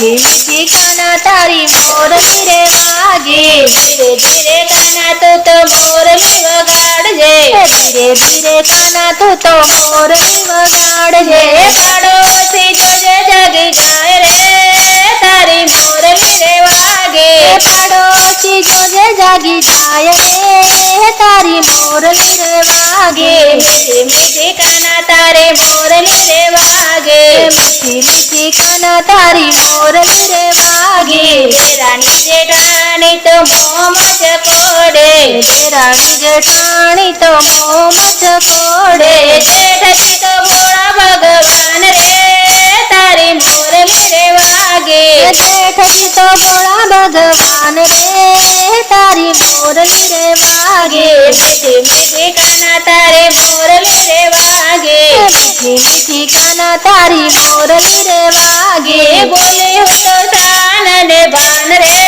मीठी मीठी काना तारी मोरली रे वागे। धीरे धीरे काना तू तो मोरली वगाड़जे। धीरे धीरे काना तू तो मोरली वगाड़जे। पाड़ोसी जोजे जागी जाए रे तारी मोरली रे वागे। पाड़ोसी जोजे जागी जाए रे तारी मोरली रे वागे। मीठी मीठी काना तारे मोरली रे वागे। मीठी मीठी काना तारी मोरली रे वागे। देरानी जेठानी तो मोह मचकोड़े। देरानी जेठानी तो मोह मचकोड़े। जेठ जी तो भोला भगवान रे तारी मोरली रे वागे। जेठ जी तो भोला भगवान रे तारी मोरली रे वागे। मीठी मीठी काना तारे मोरली रे वागे। मीठी मीठी काना तारी मोरली रे वागे। बोले हो तो शान ने बान रे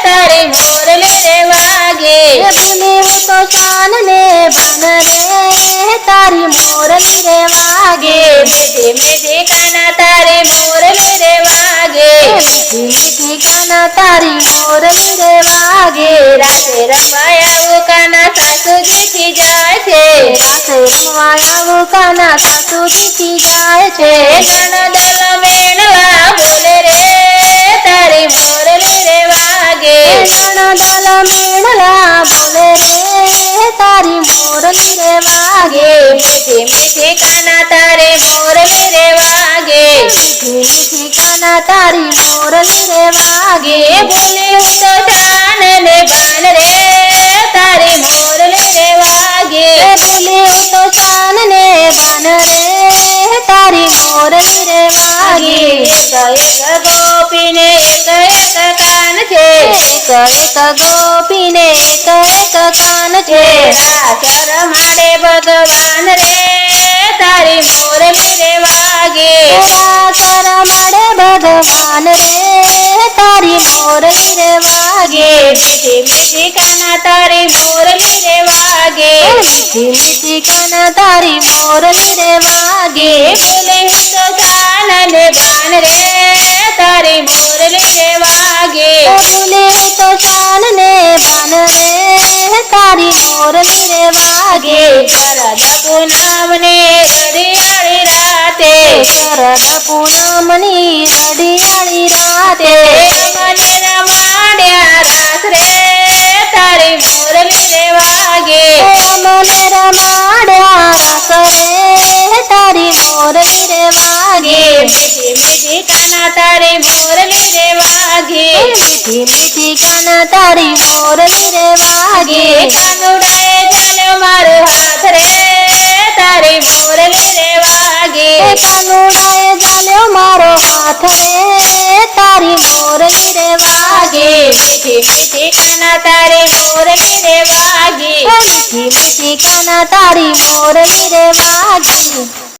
तारी मोरली रे वागे। बोले हो तो शान ने बान रे तारी मोरली रे वागे। मीठी मीठी काना तारी मोरली रे वागे। मीठी मीठी काना तारी मोरली रे वागे। राधे रमाया वो काना सासू जी की जाय छे। राधे रमाया वो काना सासू जी की जाय छे। ननदल मेणला बोले रे तारी मोरली रे वागे। ननदल मेणला बोले रे तारी मोरली रे वागे। मीठी मीठी काना तारे मोरली रे वागे। मीठी मीठी काना तारी मोरली रे वागे। बोले हो तो शान ने बान रे तारी मोरली रे वागे। बोले हो तो शान ने बान रे तारी मोरली रे वागे। एक एक गोपी ने एक एक कान छे। एक एक गोपी ने एक एक कान छे। रासर माडे भगवान रे तारी मोरली रे वागे। रासर माडे भगवान रे तारी मोरली रे वागे। मीठी मीठी काना तारी मोरली रे वागे। मीठी मीठी काना तारी मोरली रे वागे। बोले हो तो शान ने बान रे तारी मोरली रे वागे। बोले हो तो शान ने बान रे तारी मोरली रे वागे। शरद पूनम ने रड़ियाળી राते। शरद पूनम ની રડિયાળી રાતે। મને રમાડ્યા રાસ રે તારી મોરલી રે વાગે। મને રમાડ્યા રાસ રે તારી મોરલી રે વાગે। મીઠી મીઠી કાના તારી મોરલી રે વાગે। મીઠી મીઠી કાના તારી મોરલી રે વાગે। કાનુડાએ ઝાલ્યો મારો હાથ રે તારી મોરલી રે વાગે। કાનુડાએ ઝાલ્યો મારો હાથ રે તારી મોરલી રે વાગે। મીઠી મીઠી કાના તારી મોરલી રે વાગે। મીઠી મીઠી કાના તારી મોરલી રે વાગે।